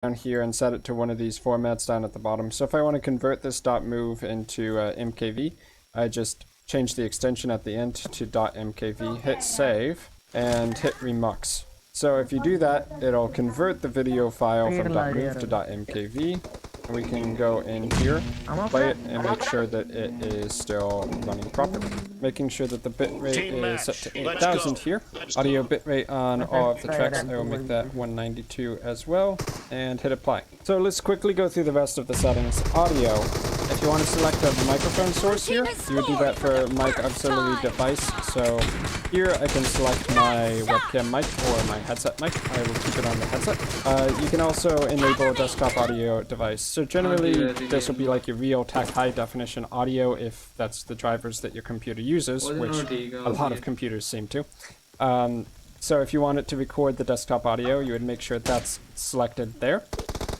down here and set it to one of these formats down at the bottom. So if I want to convert this .move into MKV, I just change the extension at the end to .mkv, hit save, and hit remux. So if you do that, it'll convert the video file from .move to .mkv. And we can go in here, play it, and make sure that it is still running properly. Making sure that the bitrate is set to 8000 here. Audio bitrate on all of the tracks, I will make that 192 as well, and hit apply. So let's quickly go through the rest of the settings. Audio. If you want to select a microphone source here, you would do that for mic auxiliary device. So here I can select my webcam mic or my headset mic. I will keep it on the headset. You can also enable a desktop audio device. So generally this will be like your Realtek high definition audio if that's the drivers that your computer uses, which a lot of computers seem to. So if you want it to record the desktop audio, you would make sure that's selected there.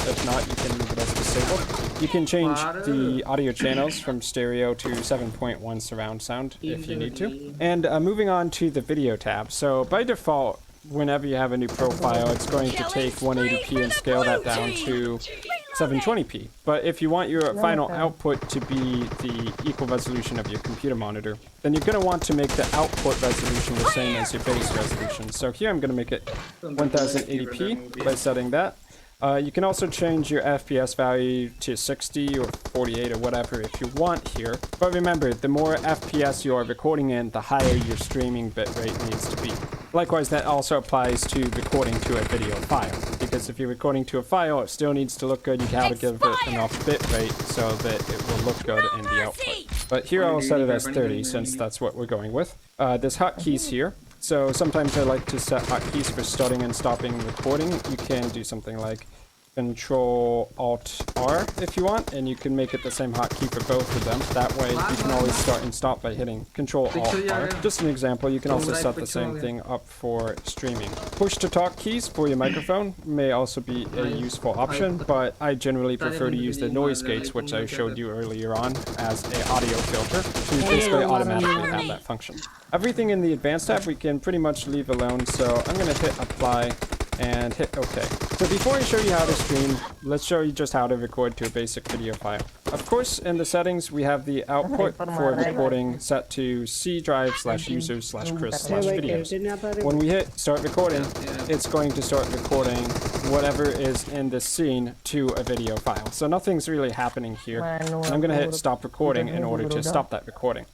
If not, you can leave it as disabled. You can change the audio channels from stereo to 7.1 surround sound if you need to. And moving on to the video tab. So by default, whenever you have a new profile, it's going to take 180p and scale that down to 720p. But if you want your final output to be the equal resolution of your computer monitor, then you're going to want to make the output resolution the same as your base resolution. So here I'm going to make it 1080p by setting that. You can also change your FPS value to 60 or 48 or whatever if you want here. But remember, the more FPS you are recording in, the higher your streaming bitrate needs to be. Likewise, that also applies to recording to a video file. Because if you're recording to a file, it still needs to look good. You gotta give it enough bitrate so that it will look good in the output. But here I'll set it as 30 since that's what we're going with. There's hotkeys here. So sometimes I like to set hotkeys for starting and stopping recording. You can do something like Control-Alt-R if you want, and you can make it the same hotkey for both of them. That way you can always start and stop by hitting Control-Alt-R. Just an example, you can also set the same thing up for streaming. Push-to-talk keys for your microphone may also be a useful option, but I generally prefer to use the noise gates, which I showed you earlier on, as an audio filter to basically automatically have that function. Everything in the advanced tab we can pretty much leave alone, so I'm going to hit apply and hit OK. So before I show you how to stream, let's show you just how to record to a basic video file. Of course, in the settings, we have the output for recording set to C drive/users/Chris/videos. When we hit start recording, it's going to start recording whatever is in the scene to a video file. So nothing's really happening here. And I'm going to hit stop recording in order to stop that recording.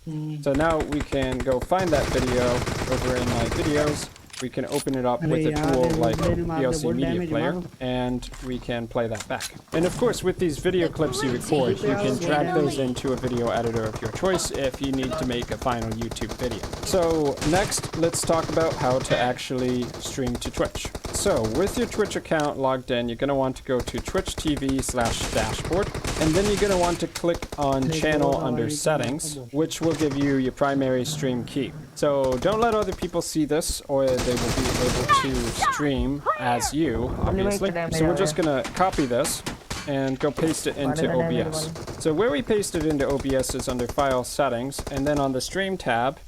So now we can go find that video over in my videos. We can open it up with a tool like VLC Media Player, and we can play that back. And of course, with these video clips you record, you can drag those into a video editor of your choice if you need to make a final YouTube video. So next, let's talk about how to actually stream to Twitch. So with your Twitch account logged in, you're going to want to go to Twitch TV/dashboard, and then you're going to want to click on channel under settings, which will give you your primary stream key. So don't let other people see this, or they will be able to stream as you, obviously. So we're just going to copy this and go paste it into OBS. So where we paste it into OBS is under File Settings, and then on the Stream tab,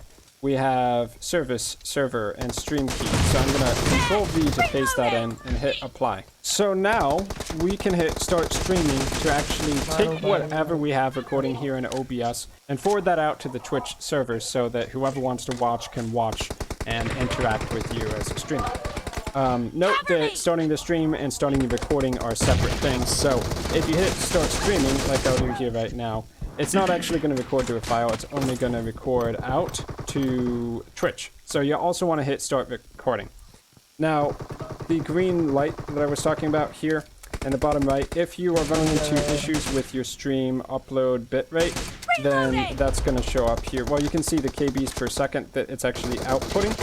we have Service, Server, and Stream Key. So I'm going to Control-V to paste that in and hit Apply. So now we can hit Start Streaming to actually take whatever we have recording here in OBS and forward that out to the Twitch server so that whoever wants to watch can watch and interact with you as a streamer. Note that starting the stream and starting the recording are separate things. So if you hit Start Streaming, like I'll do here right now, it's not actually going to record to a file, it's only going to record out to Twitch. So you also want to hit Start Recording. Now, the green light that I was talking about here in the bottom right, if you are running into issues with your stream upload bitrate, then that's going to show up here. Well, you can see the KBs per second that it's actually outputting.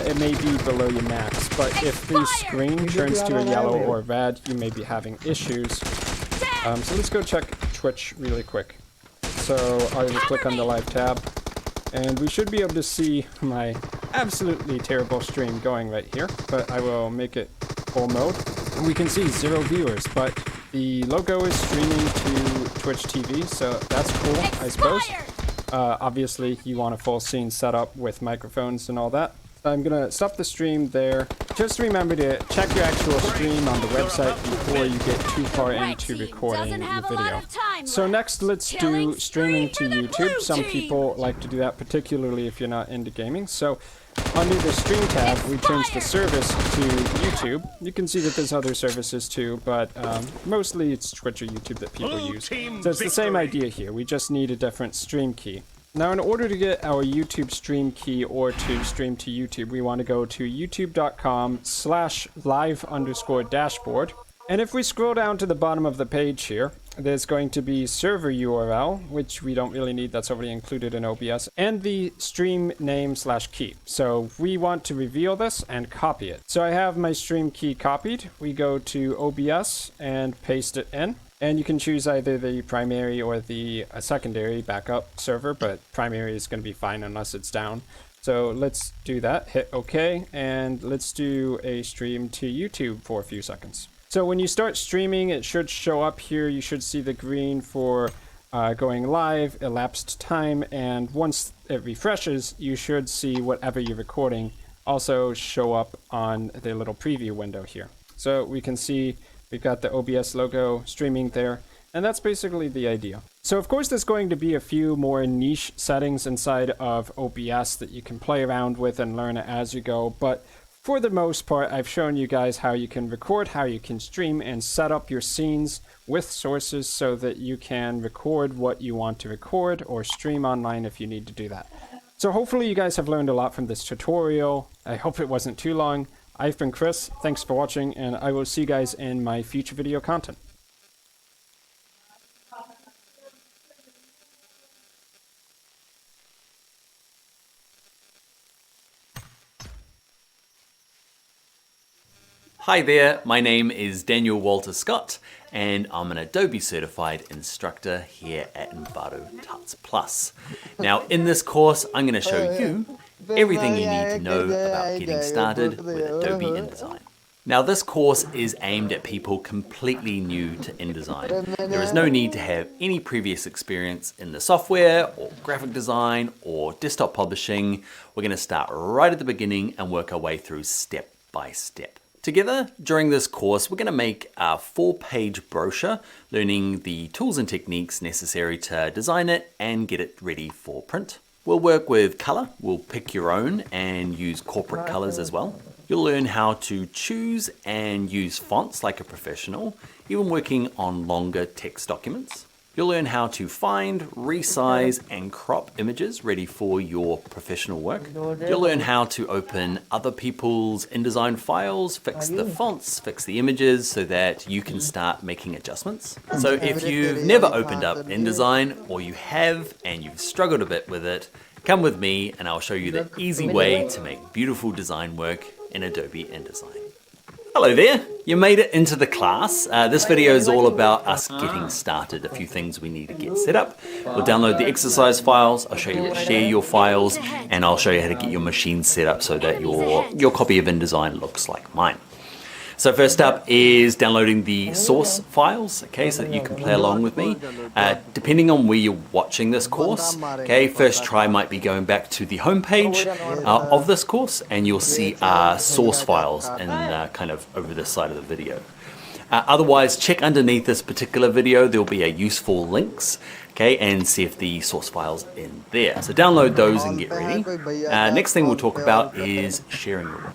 It may be below your max, but if the screen turns to a yellow or red, you may be having issues. So let's go check Twitch really quick. So I will click on the live tab, and we should be able to see my absolutely terrible stream going right here, but I will make it full mode. And we can see 0 viewers, but the logo is streaming to Twitch TV, so that's cool, I suppose. Obviously, you want a full scene set up with microphones and all that. I'm gonna stop the stream there. Just remember to check your actual stream on the website before you get too far into recording the video. So next, let's do streaming to YouTube. Some people like to do that, particularly if you're not into gaming. So under the stream tab, we change the service to YouTube. You can see that there's other services too, but mostly it's Twitch or YouTube that people use. So it's the same idea here. We just need a different stream key. Now, in order to get our YouTube stream key or to stream to YouTube, we want to go to youtube.com/live_dashboard. And if we scroll down to the bottom of the page here, there's going to be server URL, which we don't really need, that's already included in OBS, and the stream name/key. So we want to reveal this and copy it. So I have my stream key copied. We go to OBS and paste it in. And you can choose either the primary or the secondary backup server, but primary is going to be fine unless it's down. So let's do that, hit OK, and let's do a stream to YouTube for a few seconds. So when you start streaming, it should show up here. You should see the green for going live, elapsed time, and once it refreshes, you should see whatever you're recording also show up on the little preview window here. So we can see we've got the OBS logo streaming there, and that's basically the idea. So of course there's going to be a few more niche settings inside of OBS that you can play around with and learn as you go, but for the most part, I've shown you guys how you can record, how you can stream, and set up your scenes with sources so that you can record what you want to record or stream online if you need to do that. So hopefully you guys have learned a lot from this tutorial. I hope it wasn't too long. I've been Chris, thanks for watching, and I will see you guys in my future video content. Hi there, my name is Daniel Walter Scott, and I'm an Adobe certified instructor here at Envato Tuts Plus. Now in this course, I'm going to show you everything you need to know about getting started with Adobe InDesign. Now this course is aimed at people completely new to InDesign. There is no need to have any previous experience in the software or graphic design or desktop publishing. We're going to start right at the beginning and work our way through step by step. Together, during this course, we're going to make a 4-page brochure learning the tools and techniques necessary to design it and get it ready for print. We'll work with color, we'll pick your own and use corporate colors as well. You'll learn how to choose and use fonts like a professional, even working on longer text documents. You'll learn how to find, resize, and crop images ready for your professional work. You'll learn how to open other people's InDesign files, fix the fonts, fix the images so that you can start making adjustments. So if you've never opened up InDesign, or you have and you've struggled a bit with it, come with me and I'll show you the easy way to make beautiful design work in Adobe InDesign. Hello there, you made it into the class. This video is all about us getting started, a few things we need to get set up. We'll download the exercise files, I'll show you how to share your files, and I'll show you how to get your machine set up so that your copy of InDesign looks like mine. So first up is downloading the source files, okay, so that you can play along with me. Depending on where you're watching this course, okay, first try might be going back to the home page of this course, and you'll see source files in kind of over this side of the video. Otherwise, check underneath this particular video, there'll be a useful links, okay, and see if the source file's in there. So download those and get ready. Next thing we'll talk about is sharing your work.